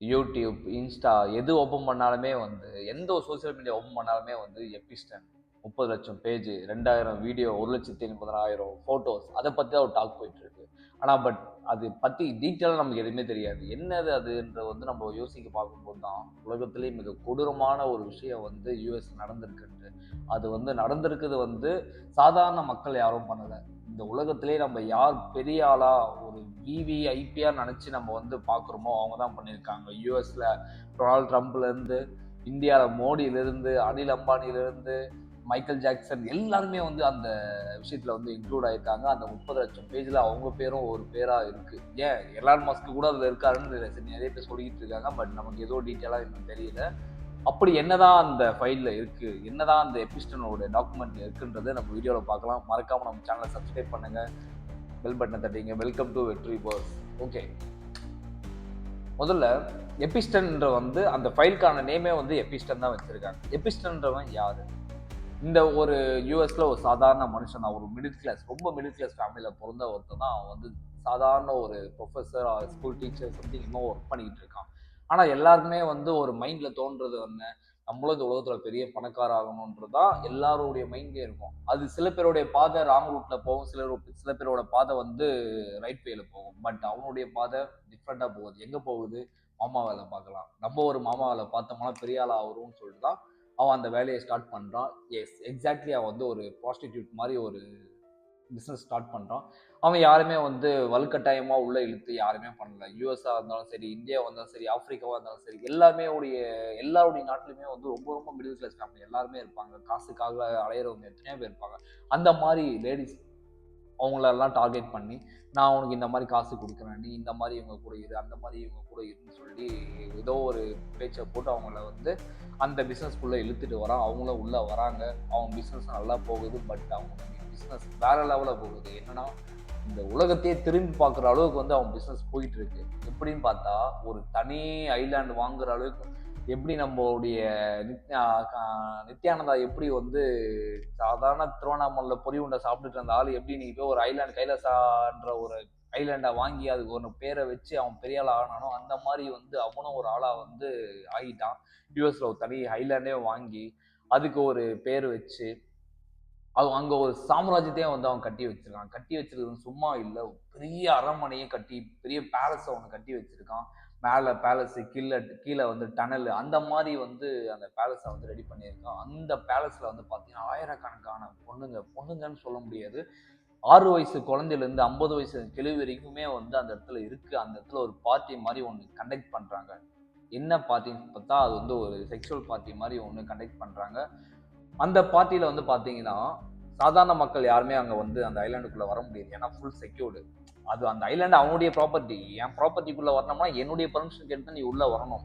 YouTube, Insta எது open பண்ணாலுமே வந்து எந்த ஒரு சோசியல் மீடியா ஓப்பன் பண்ணாலுமே வந்து எபிஸ்டன் 30,00,000 பேஜ், 2000 வீடியோ, 1,80,000 ஃபோட்டோஸ் அதை பற்றி தான் ஒரு டாக் போயிட்டு இருக்கு. ஆனால் பட் அது பற்றி டீட்டெயிலாக நமக்கு எதுவுமே தெரியாது. என்னது அதுன்ற வந்து நம்ம யோசிக்க பார்க்கும்போது தான் உலகத்திலேயே மிக கொடூரமான ஒரு விஷயம் வந்து யூஎஸ் நடந்திருக்குன்ட்டு. அது வந்து நடந்திருக்குது வந்து சாதாரண மக்கள் யாரும் பண்ணலை. இந்த உலகத்திலே நம்ம யார் பெரிய ஆளா ஒரு விவிஐபியா நினைச்சு நம்ம வந்து பாக்குறோமோ அவங்க தான் பண்ணியிருக்காங்க. யூஎஸ்ல டொனால்ட் ட்ரம்ப்ல இருந்து, இந்தியாவில் மோடியில இருந்து, அனில் அம்பானில இருந்து, மைக்கேல் ஜாக்சன் எல்லாருமே வந்து அந்த விஷயத்துல வந்து இன்க்ளூட் ஆயிருக்காங்க. அந்த 30,00,000 பேஜ்ல அவங்க பேரும் ஒரு பேரா இருக்கு. ஏன் எலான் மஸ்க் கூட அதுல இருக்காருன்னு நிறைய பேர் சொல்லிட்டு இருக்காங்க. பட் நமக்கு ஏதோ டீட்டெயிலா இன்னும் தெரியல. அப்படி என்னதான் அந்த ஃபைல்ல இருக்கு, என்னதான் அந்த எபிஸ்டனோட டாக்குமெண்ட்ல இருக்குன்றதை நம்ம வீடியோல பார்க்கலாம். மறக்காம நம்ம சேனலை சப்ஸ்கிரைப் பண்ணுங்க, பெல் பட்டனை தட்டிங்க. வெல்கம் டு வெற்றி பாஸ். ஓகே, முதல்ல எபிஸ்டன்ன்ற வந்து அந்த ஃபைலுக்கான நேமே வந்து எபிஸ்டன் தான் வச்சிருக்காங்க. எபிஸ்டன்றவன் யாரு? இந்த ஒரு யூஎஸ்ல ஒரு சாதாரண மனுஷன் தான், ஒரு மிடில் கிளாஸ், ரொம்ப மிடில் கிளாஸ் ஃபேமிலியில பிறந்த ஒருத்தர் தான். அவன் வந்து சாதாரண ஒரு ப்ரொஃபஸர், ஸ்கூல் டீச்சர் சம்திங் இன்னும் ஒர்க் பண்ணிக்கிட்டு இருக்கான். ஆனா எல்லாருக்குமே வந்து ஒரு மைண்ட்ல தோன்றது என்ன, நம்மளும் இந்த உலகத்துல பெரிய பணக்கார ஆகணும்ன்றதான் எல்லாருடைய மைண்ட்லயும் இருக்கும். அது சில பேருடைய பாதை ராங் ரூட்ல போகும், சில பேரோட பாதை வந்து ரைட் வேல போகும். பட் அவனுடைய பாதை டிஃப்ரெண்டா போகுது. எங்க போகுது? மாமா வேலை பார்க்கலாம். நம்ம ஒரு மாமா வேலை பார்த்தோம்னா பெரிய ஆள் ஆகும்னு சொல்லிட்டு தான் அவன் அந்த வேலையை ஸ்டார்ட் பண்றான். Yes, exactly. அவன் வந்து ஒரு ப்ராஸ்டிடியூட் மாதிரி ஒரு பிஸ்னஸ் ஸ்டார்ட் பண்ணுறான். அவன் யாருமே வந்து வலுக்கட்டாயமாக உள்ள இழுத்து யாருமே பண்ணல. யூஎஸ்ஆ இருந்தாலும் சரி, இந்தியாவாக இருந்தாலும் சரி, ஆப்பிரிக்காவாக இருந்தாலும் சரி, எல்லாருடைய நாட்டிலுமே வந்து ரொம்ப ரொம்ப மிடில் கிளாஸ் ஃபேமிலி எல்லாருமே இருப்பாங்க. காசுக்காக அலையிறவங்க எத்தனையோ பேர் இருப்பாங்க. அந்த மாதிரி லேடிஸ் அவங்களெல்லாம் டார்கெட் பண்ணி, நான் உனக்கு இந்த மாதிரி காசு கொடுக்குறேன், நீ இந்த மாதிரி இவங்க கூட இரு, அந்த மாதிரி இவங்க கூட இருன்னு சொல்லி ஏதோ ஒரு பேச்சை போட்டு அவங்கள வந்து அந்த பிஸ்னஸ்க்குள்ளே இழுத்துட்டு வரான். அவங்களும் உள்ளே வராங்க. அவங்க பிஸ்னஸ் நல்லா போகுது. பட் அவங்க பிஸ்னஸ் வேற லெவலில் போகுது. என்னன்னா, இந்த உலகத்தையே திரும்பி பார்க்குற அளவுக்கு வந்து அவன் பிஸ்னஸ் போயிட்டு இருக்கு. எப்படின்னு பார்த்தா, ஒரு தனி ஐலாண்டு வாங்குற அளவுக்கு. எப்படி நம்மளுடைய நித்யானந்தா எப்படி வந்து சாதாரண திருவண்ணாமலையில் பொறி உண்டை சாப்பிட்டுட்டு இருந்த ஆள் எப்படி நீ போய் ஒரு ஐலாண்ட் கைலாசான்ற ஒரு ஐலாண்டை வாங்கி அதுக்கு ஒரு பேரை வச்சு அவன் பெரிய ஆள் ஆனானோ, அந்த மாதிரி வந்து அவனும் ஒரு ஆளா வந்து ஆகிட்டான். யூஎஸ்ல ஒரு தனி ஐலாண்டே வாங்கி அதுக்கு ஒரு பேர் வச்சு அவன் அங்க ஒரு சாம்ராஜ்யத்தையே வந்து அவன் கட்டி வச்சிருக்கான். கட்டி வச்சிருக்கிறது சும்மா இல்லை, பெரிய அரண்மனையை கட்டி பெரிய பேலஸை ஒன்று கட்டி வச்சிருக்கான். மேலே பேலஸு, கீழே வந்து டனல், அந்த மாதிரி வந்து அந்த பேலஸை வந்து ரெடி பண்ணியிருக்கான். அந்த பேலஸில் வந்து பார்த்தீங்கன்னா ஆயிரக்கணக்கான பொண்ணுங்கன்னு சொல்ல முடியாது, 6 வயசு குழந்தையிலேருந்து 50 வயசு கிழவி வரைக்குமே வந்து அந்த இடத்துல இருக்குது. அந்த இடத்துல ஒரு பார்ட்டி மாதிரி ஒன்று கண்டக்ட் பண்ணுறாங்க. என்ன பார்ட்டின்னு பார்த்தா அது வந்து ஒரு செக்ஷுவல் பார்ட்டி மாதிரி ஒன்று கண்டக்ட் பண்ணுறாங்க. அந்த பார்ட்டியில் வந்து பார்த்தீங்கன்னா சாதாரண மக்கள் யாருமே அங்கே வந்து அந்த ஐலாண்டுக்குள்ளே வர முடியாது. ஏன்னா ஃபுல் செக்யூர்டு. அது அந்த ஐலாண்டு அவனுடைய ப்ராப்பர்ட்டி. என் ப்ராப்பர்ட்டிக்குள்ளே வரணும்னா என்னுடைய பர்மிஷன் கேட்டு நீ உள்ளே வரணும்,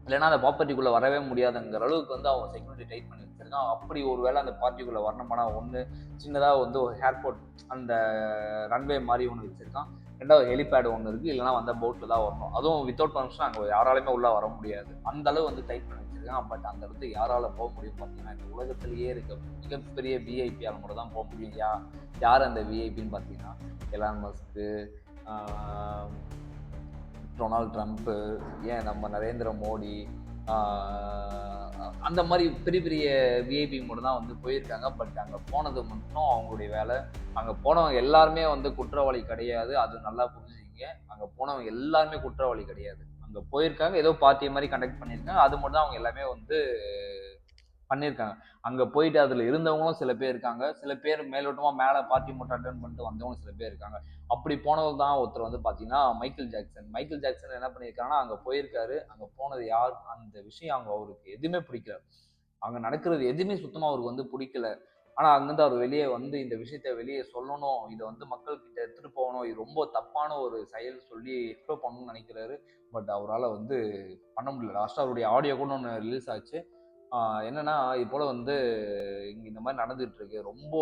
இல்லைன்னா அந்த ப்ராப்பர்ட்டிக்குள்ளே வரவே முடியாதுங்கிற அளவுக்கு வந்து அவன் செக்யூரிட்டி டைட் பண்ணி வச்சிருக்கான். அப்படி ஒரு வேளை அந்த பார்ட்டிக்குள்ளே வரணுமானா ஒன்று சின்னதாக வந்து ஒரு ஏர்போர்ட் அந்த ரன்வே மாதிரி ஒன்று வச்சுருக்கான். ரெண்டாவது ஹெலிபேட் ஒன்று இருக்குது, இல்லைனா வந்த போட்டில் தான் வரணும். அதுவும் வித்தவுட் பர்மிஷன் அங்கே யாராலுமே உள்ளே வர முடியாது. அந்த அளவு வந்து டைட் பண்ணி வச்சிருக்கான். பட் அந்த இடத்துக்கு யாரால போக முடியும் பார்த்தீங்கன்னா, இந்த உலகத்திலேயே இருக்க மிகப்பெரிய விஐபியால் மட்டும் தான் போக முடியும். யார் அந்த விஐபின்னு பார்த்தீங்கன்னா, எலான் மஸ்க்கு, டொனால்ட் ட்ரம்ப்பு, ஏன் நம்ம நரேந்திர மோடி, அந்த மாதிரி பெரிய பெரிய விஐபி மட்டும் தான் வந்து போயிருக்காங்க. பட் அங்கே போனது மட்டும் அவங்களுடைய வேலை. அங்கே போனவங்க எல்லாருமே வந்து குற்றவாளி கிடையாது. அது நல்லா புரிஞ்சுக்கிங்க. அங்கே போனவங்க எல்லாருமே குற்றவாளி கிடையாது. அங்கே போயிருக்காங்க, ஏதோ பார்ட்டி மாதிரி கண்டக்ட் பண்ணியிருக்காங்க. அது மட்டும் தான் அவங்க எல்லாமே வந்து பண்ணியிருக்காங்க. அங்கே போயிட்டு அதில் இருந்தவங்களும் சில பேர் இருக்காங்க. சில பேர் மேலோட்டமாக மேலே பார்ட்டி மட்டும் அட்டன் பண்ணிட்டு வந்தவங்களும் சில பேர் இருக்காங்க. அப்படி போனவர் தான் ஒருத்தர் வந்து பார்த்தீங்கன்னா மைக்கேல் ஜாக்சன். மைக்கேல் ஜாக்சன் என்ன பண்ணியிருக்காங்கன்னா, அங்கே போயிருக்காரு. அங்கே போனது யார், அந்த விஷயம் அங்கே அவருக்கு எதுவுமே பிடிக்கல. அங்கே நடக்கிறது எதுவுமே சுத்தமாக அவருக்கு வந்து பிடிக்கல. ஆனால் அங்கேருந்து அவர் வெளியே வந்து இந்த விஷயத்த வெளியே சொல்லணும், இதை வந்து மக்கள்கிட்ட எடுத்துகிட்டு போகணும், இது ரொம்ப தப்பான ஒரு செயல் சொல்லி எக்ஸ்ப்ளோர் பண்ணணும்னு நினைக்கிறாரு. பட் அவரால் வந்து பண்ண முடியல. லாஸ்ட்டாக அவருடைய ஆடியோ கூட ஒன்று ரிலீஸ் ஆச்சு. என்னன்னா, இது போல வந்து இங்க இந்த மாதிரி நடந்துட்டு இருக்கு, ரொம்ப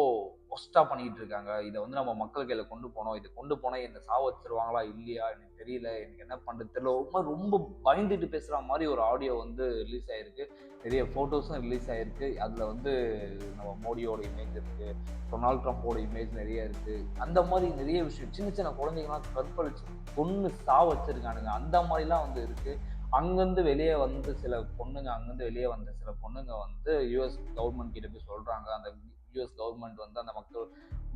ஒஸ்டா பண்ணிட்டு இருக்காங்க, இதை வந்து நம்ம மக்கள் கையில கொண்டு போனோம், இதை கொண்டு போனா என்ன சாவ வச்சிருவாங்களா இல்லையா எனக்கு தெரியல, எனக்கு என்ன பண்றது தெரியல, ரொம்ப பயந்துட்டு பேசுற மாதிரி ஒரு ஆடியோ வந்து ரிலீஸ் ஆயிருக்கு. நிறைய போட்டோஸும் ரிலீஸ் ஆயிருக்கு. அதுல வந்து நம்ம மோடியோட இமேஜ் இருக்கு, டொனால்ட் ட்ரம்ப்போட இமேஜ் நிறைய இருக்கு. அந்த மாதிரி நிறைய விஷயம், சின்ன சின்ன குழந்தைங்கலாம் கற்பழிச்சு கொன்னு சாவ வச்சிருக்கானுங்க, அந்த மாதிரிலாம் வந்து இருக்கு. அங்கேருந்து வெளியே வந்து சில பொண்ணுங்க அங்கேருந்து வெளியே வந்த சில பொண்ணுங்க வந்து யூஎஸ் கவர்மெண்ட் கிட்ட போய் சொல்கிறாங்க. அந்த யூஎஸ் கவர்மெண்ட் வந்து அந்த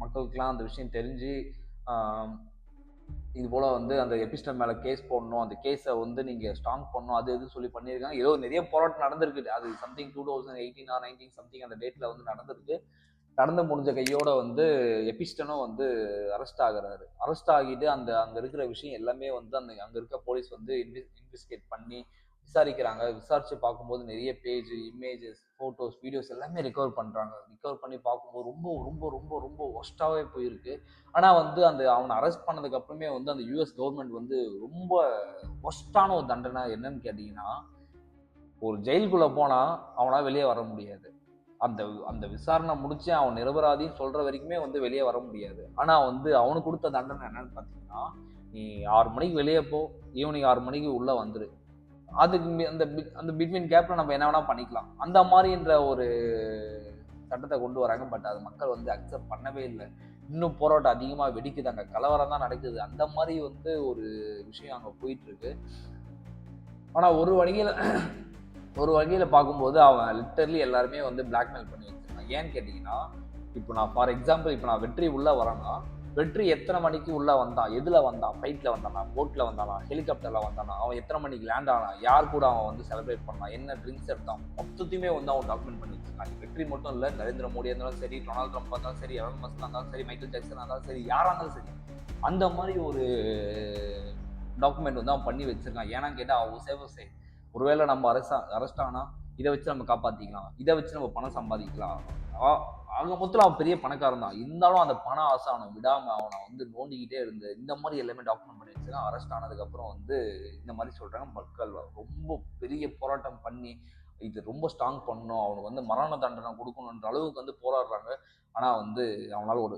மக்களுக்கெல்லாம் அந்த விஷயம் தெரிஞ்சு இது போல் வந்து அந்த எபிஸ்டர் மேலே கேஸ் போடணும், அந்த கேஸை வந்து நீங்கள் ஸ்ட்ராங் பண்ணணும், அது எதுன்னு சொல்லி பண்ணியிருக்காங்க. ஏதோ நிறைய போராட்டம் நடந்திருக்கு. அது சம்திங் 2018 ஆர் 19 சம்திங் அந்த டேட்டில் வந்து நடந்திருக்கு. நடந்து முடிஞ்ச கையோட வந்து எபிஸ்டனும் வந்து அரெஸ்ட் ஆகுறாரு. அரெஸ்ட் ஆகிட்டு அங்கே இருக்கிற விஷயம் எல்லாமே வந்து அங்கே இருக்க போலீஸ் வந்து இன்வெஸ்டிகேட் பண்ணி விசாரிக்கிறாங்க. விசாரித்து பார்க்கும்போது நிறைய பேஜ், இமேஜஸ், ஃபோட்டோஸ், வீடியோஸ் எல்லாமே ரிகவர் பண்ணுறாங்க. ரிகவர் பண்ணி பார்க்கும்போது ரொம்ப ரொம்ப ரொம்ப ரொம்ப ஒஸ்ட்டாகவே போயிருக்கு. ஆனால் வந்து அவனை அரெஸ்ட் பண்ணதுக்கு அப்புறமே வந்து அந்த யூஎஸ் கவர்மெண்ட் வந்து ரொம்ப ஒஸ்ட்டான ஒரு தண்டனை என்னன்னு கேட்டிங்கன்னா, ஒரு ஜெயிலுக்குள்ளே போனால் அவனால் வெளியே வர முடியாது. அந்த அந்த விசாரணை முடிச்சு அவன் நிரபராதின்னு சொல்ற வரைக்குமே வந்து வெளியே வர முடியாது. ஆனா வந்து அவனுக்கு கொடுத்த தண்டனை என்னன்னு பார்த்தீங்கன்னா, நீ 6 மணிக்கு வெளியே போ, ஈவினிங் 6 மணிக்கு உள்ள வந்துரு. அதுக்கு அந்த பிட்வீன் கேப்ல நம்ம என்ன வேணா பண்ணிக்கலாம். அந்த மாதிரின்ற ஒரு சட்டத்தை கொண்டு வராங்க. பட் அது மக்கள் வந்து அக்செப்ட் பண்ணவே இல்லை. இன்னும் போராட்டம் அதிகமாக வெடிக்குது, அங்கே கலவரம் தான் நடக்குது. அந்த மாதிரி வந்து ஒரு விஷயம் அங்கே போயிட்டு இருக்கு. ஆனா ஒரு வகையில் பார்க்கும்போது அவன் லிட்டர்லி எல்லாருமே வந்து பிளாக்மெயில் பண்ணி வச்சிருக்கான். ஏன்னு கேட்டிங்கன்னா, இப்போ நான் ஃபார் எக்ஸாம்பிள் இப்போ நான் வெற்றி உள்ளே வரேன்னா, வெற்றி எத்தனை மணிக்கு உள்ளே வந்தான், எதில் வந்தான், ஃப்ளைட்டில் வந்தானா, போட்டில் வந்தானா, ஹெலிகாப்டரில் வந்தானா, அவன் எத்தனை மணிக்கு லேண்ட் ஆனான், யார் கூட அவன் வந்து செலிப்ரேட் பண்ணான், என்ன ட்ரிங்க்ஸ் எடுத்தான், மொத்தத்தையுமே வந்து அவன் டாக்குமெண்ட் பண்ணி வச்சிருக்கான். வெற்றி மட்டும் இல்லை, நரேந்திர மோடியாக இருந்தாலும் சரி, டொனால்ட் ட்ரம்ப் இருந்தாலும் சரி, எலன் மஸ்க் இருந்தாலும் சரி, மைக்கேல் ஜாக்சன் இருந்தாலும் சரி, யாராக இருந்தாலும் சரி, அந்த மாதிரி ஒரு டாக்குமெண்ட் வந்து அவன் பண்ணி வச்சிருக்கான். ஏன்னா கேட்டால் அவன் சேவ் ஒருவேளை நம்ம அரெஸ்ட் ஆனா இதை வச்சு நம்ம காப்பாற்றிக்கலாம், இதை வச்சு நம்ம பணம் சம்பாதிக்கலாம். அங்கே மொத்தம் அவன் பெரிய பணக்காரன் தான். இருந்தாலும் அந்த பண ஆசை அவனை விடாமல் அவனை வந்து நோண்டிக்கிட்டே இருந்து இந்த மாதிரி எல்லாமே டாக்குமெண்ட் பண்ணி வச்சுருக்கான். அரெஸ்ட் ஆனதுக்கப்புறம் வந்து இந்த மாதிரி சொல்கிறாங்க. மக்கள் ரொம்ப பெரிய போராட்டம் பண்ணி இது ரொம்ப ஸ்ட்ராங் பண்ணணும், அவனுக்கு வந்து மரண தண்டனை கொடுக்கணுன்ற அளவுக்கு வந்து போராடுறாங்க. ஆனால் வந்து அவனால்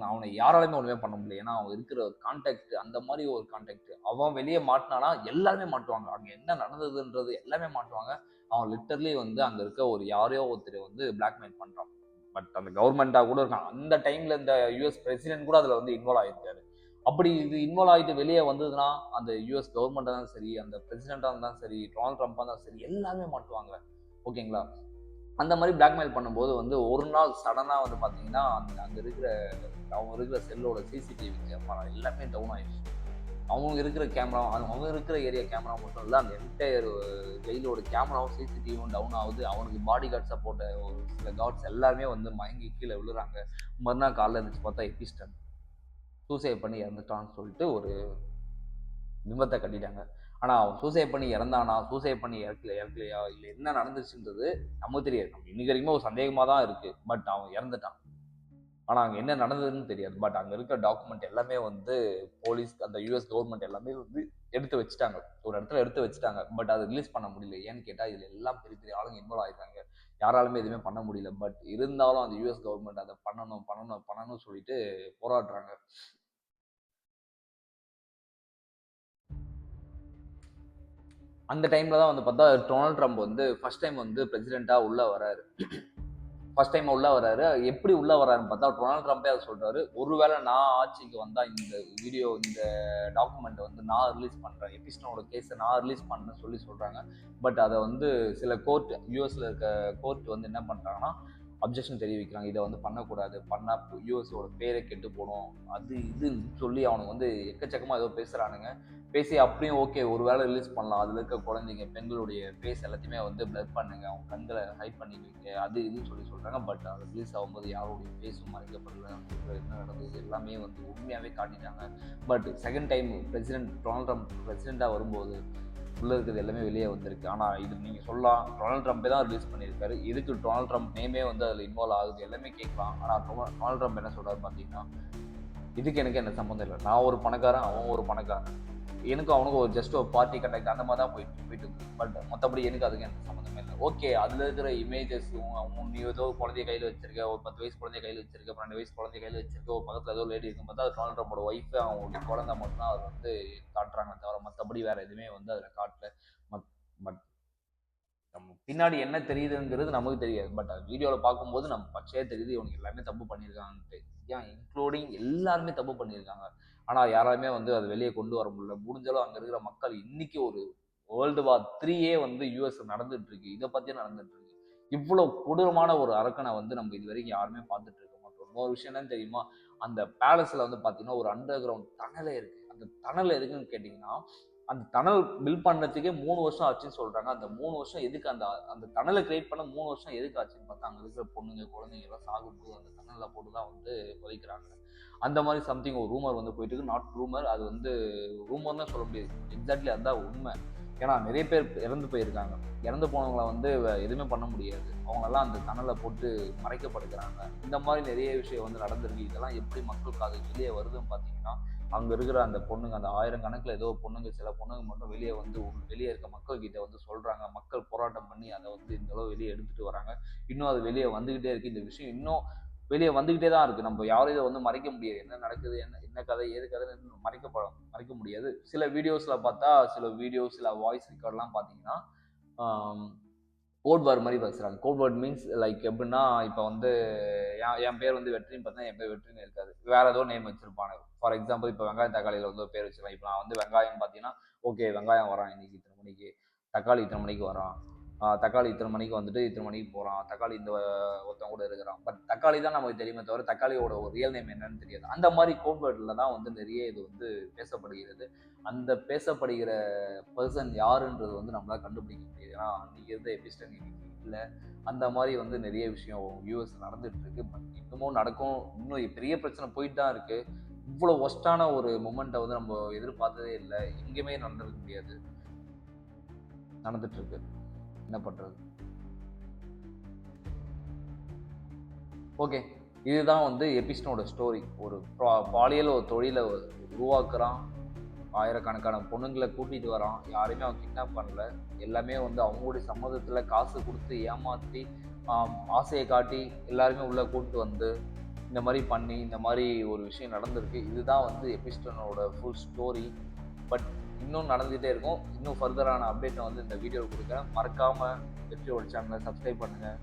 அவனை யாராலுமே ஒன்றுமே பண்ண முடியல. ஏன்னா அவன் இருக்கிற கான்டாக்ட் அந்த மாதிரி ஒரு கான்டாக்ட். அவன் வெளியே மாட்டினானா எல்லாருமே மாட்டுவாங்க. அங்கே என்ன நடந்ததுன்றது எல்லாமே மாட்டுவாங்க. அவன் லிட்டர்லி வந்து அங்கே இருக்க ஒரு யாரையோ ஒருத்தர் வந்து பிளாக்மெயில் பண்ணுறான். பட் அந்த கவர்மெண்ட்டாக கூட இருக்கான். அந்த டைமில் இந்த யூஎஸ் பிரசிடென்ட் கூட அதில் வந்து இன்வால்வ் ஆகிருக்காரு. அப்படி இது இன்வால்வ் ஆகிட்டு வெளியே வந்ததுன்னா அந்த யூஎஸ் கவர்மெண்ட்டாக தான் சரி, அந்த பிரசிடென்ட்டாக இருந்தாலும் சரி, டொனால்ட் ட்ரம்ப்பாக இருந்தாலும் சரி, எல்லாமே மாட்டுவாங்க. ஓகேங்களா? அந்த மாதிரி பிளாக்மெயில் பண்ணும்போது வந்து ஒரு நாள் சடனாக வந்து பார்த்தீங்கன்னா அங்கே இருக்கிற செல்லோட சிசிடிவி கேமரா எல்லாமே டவுன் ஆயிடுச்சு. அவங்க இருக்கிற கேமரா, அவங்க இருக்கிற ஏரியா கேமரா மட்டும் இல்லை, அந்த என்டையர் ஜெயிலோட கேமராவும் சிசிடிவியும் டவுன் ஆகுது. அவனுக்கு பாடி கார்ட்ஸாக போட்ட ஒரு சில கார்ட்ஸ் எல்லாருமே வந்து மயங்கி கீழே விழுறாங்க. மறுநாள் காலையில் இருந்துச்சு பார்த்தா எபிஸ்டன் சூசைட் பண்ணி இறந்துட்டான்னு சொல்லிட்டு ஒரு பிம்பத்தை கட்டிட்டாங்க. ஆனால் அவன் சூசைட் பண்ணி இறந்தானா, சூசைட் பண்ணி இறக்கலையா, இல்லை என்ன நடந்துச்சுன்றது நமக்கு தெரியாது. நம்ம இன்னைக்கு வரைக்குமே ஒரு சந்தேகமாக தான் இருக்குது. பட் அவன் இறந்துட்டான். ஆனால் அங்கே என்ன நடந்ததுன்னு தெரியாது. பட் அங்கே இருக்கிற டாக்குமெண்ட் எல்லாமே வந்து போலீஸ், அந்த யூஎஸ் கவர்மெண்ட் எல்லாமே வந்து எடுத்து வச்சுட்டாங்க. ஒரு இடத்துல எடுத்து வச்சுட்டாங்க. பட் அதை ரிலீஸ் பண்ண முடியல. ஏன்னு கேட்டால் இதில் எல்லாம் பெரிய பெரிய ஆளுங்க இன்வால்வ் ஆகிருக்காங்க. யாராலுமே எதுவுமே பண்ண முடியல. பட் இருந்தாலும் அந்த யூஎஸ் கவர்மெண்ட் அதை பண்ணணும்னு சொல்லிட்டு போராடுறாங்க. அந்த டைமில் தான் வந்து பார்த்தா டொனால்ட் ட்ரம்ப் வந்து ஃபர்ஸ்ட் டைம் வந்து பிரசிடெண்ட்டாக உள்ளே வராரு. ஃபர்ஸ்ட் டைம் உள்ளே வராரு. எப்படி உள்ளே வராருன்னு பார்த்தா டொனால்ட் ட்ரம்ப்பே அதை சொல்கிறாரு. ஒருவேளை நான் ஆட்சிக்கு வந்தால் இந்த டாக்குமெண்ட்டை வந்து நான் ரிலீஸ் பண்ணுறேன், எபிஸ்டனோட கேஸை நான் ரிலீஸ் பண்ணுறேன்னு சொல்கிறாங்க. பட் அதை வந்து சில கோர்ட், யூஎஸில் இருக்க கோர்ட் வந்து என்ன பண்ணுறாங்கன்னா அப்ஜெக்ஷன் தெரிவிக்கிறாங்க. இதை வந்து பண்ணக்கூடாது, பண்ணால் யூஎஸோட பேரை கெட்டு போடும், அது இதுன்னு சொல்லி அவனுக்கு வந்து எக்கச்சக்கமாக ஏதோ பேசுகிறானுங்க. பேசி அப்படியும் ஓகே ஒரு வேளை ரிலீஸ் பண்ணலாம், அதில் இருக்க குழந்தைங்க பெண்களுடைய ஃபேஸ் எல்லாத்தையுமே வந்து பிளர் பண்ணுங்க, அவங்க கண்களை ஹைட் பண்ணி வைக்க, அது இதுன்னு சொல்கிறாங்க. பட் அது ரிலீஸ் ஆகும்போது யாருடைய ஃபேஸும் மறைக்கப்படல. என்ன நடந்தது எல்லாமே வந்து உண்மையாகவே காட்டிட்டாங்க. But second time Donald Trump பிரசிடெண்ட்டாக வரும்போது உள்ளே இருக்கிறது எல்லாமே வெளியே வந்திருக்கு. ஆனால் இது நீங்கள் சொல்லலாம் டொனால்ட் ட்ரம்ப்பே தான் ரிலீஸ் பண்ணியிருக்காரு, இதுக்கு டொனால்ட் ட்ரம்ப் நேமே வந்து அதில் இன்வால்வ் ஆகுது எல்லாமே கேட்கலாம். ஆனால் டொனால்ட் ட்ரம்ப் என்ன சொல்கிறாரு பார்த்தீங்கன்னா, இதுக்கு எனக்கு என்ன சம்மந்தம் இல்லை, நான் ஒரு பணக்காரன், அவன் ஒரு பணக்காரன், எனக்கு அவனுக்கு ஒரு ஜஸ்ட் ஒரு பார்ட்டி கண்டக்ட் அந்த மாதிரி தான் போயிட்டு பட் மற்றபடி எனக்கு அதுக்கு எந்த சம்மந்தமே இல்லை. ஓகே அதில் இருக்கிற இமேஜஸும் நீ ஏதோ குழந்தைய கையில் வச்சிருக்க, ஒரு 10 வயசு குழந்தைய கையில் வச்சிருக்க, 12 வயசு குழந்தைய கையில் வச்சிருக்க, ஒரு பக்கத்தில் ஏதோ லேடி இருக்கும் பார்த்தா அது டொனால்ட் ட்ரம்போட ஒய்ஃபு, அவங்களுடைய குழந்தை மட்டும் தான் அதை வந்து காட்டுறாங்க தவிர மற்றபடி வேறு எதுவுமே வந்து அதில் காட்டல. பட் நம்ம பின்னாடி என்ன தெரியுதுங்கிறது நமக்கு தெரியாது. பட் அது வீடியோவில் பார்க்கும்போது நம்ம பச்சையாக தெரியுது இவனுக்கு எல்லாமே தப்பு பண்ணியிருக்காங்கன்ட்டு. ஏன் இன்க்ளூடிங் எல்லாருமே தப்பு பண்ணியிருக்காங்க. ஆனால் யாராலுமே வந்து அதை வெளியே கொண்டு வர முடியல. முடிஞ்சளவு அங்கே இருக்கிற மக்கள் இன்னைக்கு ஒரு வேர்ல்டு வார் 3 வந்து யூஎஸ் நடந்துட்டு இருக்கு. இதை பத்தியே நடந்துட்டு இருக்கு. இவ்வளவு கொடூரமான ஒரு அரக்கனை வந்து நம்ம இது வரைக்கும் யாருமே பார்த்துட்டு இருக்க மாட்டோம். இன்னொரு விஷயம் என்னன்னு தெரியுமா, அந்த பேலஸ்ல வந்து பாத்தீங்கன்னா ஒரு அண்டர் கிரவுண்ட் டனலே இருக்கு. அந்த டனல் எதுக்குன்னு கேட்டீங்கன்னா, அந்த டனல் பில்ட் பண்ணதுக்கே 3 வருஷம் ஆச்சுன்னு சொல்றாங்க. அந்த 3 வருஷம் எதுக்கு, அந்த அந்த டனலை கிரியேட் பண்ண 3 வருஷம் எதுக்கு ஆச்சுன்னு பார்த்தா, அங்க இருக்கிற பொண்ணுங்க குழந்தைங்க எல்லாம் சாகும்போது அந்த டனல்ல போட்டு தான் வந்து புதைக்கிறாங்க. அந்த மாதிரி சம்திங் ஒரு ரூமர் வந்து போயிட்டு இருக்கு. நாட் ரூமர், அது வந்து ரூமர்னு சொல்ல முடியாது, எக்ஸாக்ட்லி அதுதான் உண்மை. ஏன்னா நிறைய பேர் இறந்து போயிருக்காங்க. இறந்து போனவங்களை வந்து எதுவுமே பண்ண முடியாது. அவங்களெல்லாம் அந்த டனலை போட்டு மறைக்கப்படுகிறாங்க. இந்த மாதிரி நிறைய விஷயம் வந்து நடந்திருக்கு. இதெல்லாம் எப்படி மக்களுக்கு அது வெளியே வருதுன்னு பார்த்தீங்கன்னா, அங்கே இருக்கிற அந்த பொண்ணுங்க, அந்த 1000 கணக்கில் ஏதோ பொண்ணுங்க, சில பொண்ணுங்க மட்டும் வெளியே வந்து வெளியே இருக்க மக்கள் கிட்ட வந்து சொல்றாங்க. மக்கள் போராட்டம் பண்ணி அதை வந்து இந்த அளவு வெளியே எடுத்துட்டு வராங்க. இன்னும் அது வெளியே வந்துகிட்டே இருக்கு. இந்த விஷயம் இன்னும் வெளியே வந்துகிட்டே தான் இருக்கு. நம்ம யாரும் இதை வந்து மறைக்க முடியாது. என்ன நடக்குது, என்ன என்ன கதை, ஏது கதைன்னு மறைக்க முடியாது. சில வீடியோஸ்ல பார்த்தா, சில வீடியோஸ், சில வாய்ஸ் ரெக்கார்ட்லாம் பார்த்தீங்கன்னா கோட் வேர்ட் மாதிரி பேசுறாங்க. கோட் வேர்ட் மீன்ஸ் லைக் எப்படின்னா, இப்போ வந்து என் பேர் வந்து வெற்றின்னு பார்த்தா என் பேர் வெற்றின்னு இருக்காது, வேற ஏதோ நேம் வச்சிருப்பாங்க. ஃபார் எக்ஸாம்பிள் இப்போ வெங்காயம் தக்காளியில் வந்து ஒரு பேர் வச்சிருக்கேன். இப்போ நான் வந்து வெங்காயம் பார்த்தீங்கன்னா, ஓகே வெங்காயம் வரான் இன்னைக்கு இத்தனை மணிக்கு, தக்காளி இத்தனை மணிக்கு வரான், தக்காளி இத்தனை மணிக்கு வந்துட்டு இத்தனை மணிக்கு போகிறான், தக்காளி இந்த ஒருத்தன் கூட இருக்கிறான். பட் தக்காளி தான் நமக்கு தெரியுமே தவிர தக்காளியோட ஒரு ரியல் நேம் என்னன்னு தெரியாது. அந்த மாதிரி கோட் வேர்டில் தான் வந்து நிறைய இது வந்து பேசப்படுகிறது. அந்த பேசப்படுகிற பர்சன் யாருன்றது வந்து நம்மளால் கண்டுபிடிக்க முடியாது. ஏன்னா அன்றைக்கி இருந்த எபிஸ்டன் இன்னைக்கு இல்லை. அந்த மாதிரி வந்து நிறைய விஷயம் யூஎஸ் நடந்துட்டு இருக்கு. பட் இன்னமும் நடக்கும். இன்னும் பெரிய பிரச்சனை போயிட்டு தான் இருக்கு. இவ்வளோ ஒஸ்டான ஒரு மொமெண்ட்டை வந்து நம்ம எதிர்பார்த்ததே இல்லை. எங்கேயுமே நடந்திருக்க முடியாது. நடந்துட்டு இருக்கு. என்ன பண்றது? ஓகே, இதுதான் வந்து எபிஸ்டனோட ஸ்டோரி. ஒரு பாலியல் ஒரு தொழிலை உருவாக்குறான், ஆயிரக்கணக்கான பொண்ணுங்களை கூட்டிட்டு வரான், யாரையுமே அவன் கிட்னாப் பண்ணல. எல்லாமே வந்து அவங்களுடைய சம்மதத்தில் காசு கொடுத்து ஏமாற்றி ஆசையை காட்டி எல்லாருமே உள்ளே கூப்பிட்டு வந்து இந்த மாதிரி பண்ணி இந்த மாதிரி ஒரு விஷயம் நடந்திருக்கு. இதுதான் வந்து எபிஸ்டனோட ஃபுல் ஸ்டோரி. பட் இன்னும் நடந்துகிட்டே இருக்கும். இன்னும் ஃபர்தரான அப்டேட்டை வந்து இந்த வீடியோவில் கொடுக்குறேன். மறக்காமல் வெற்றியோட சேனலை சப்ஸ்கிரைப் பண்ணுங்கள்.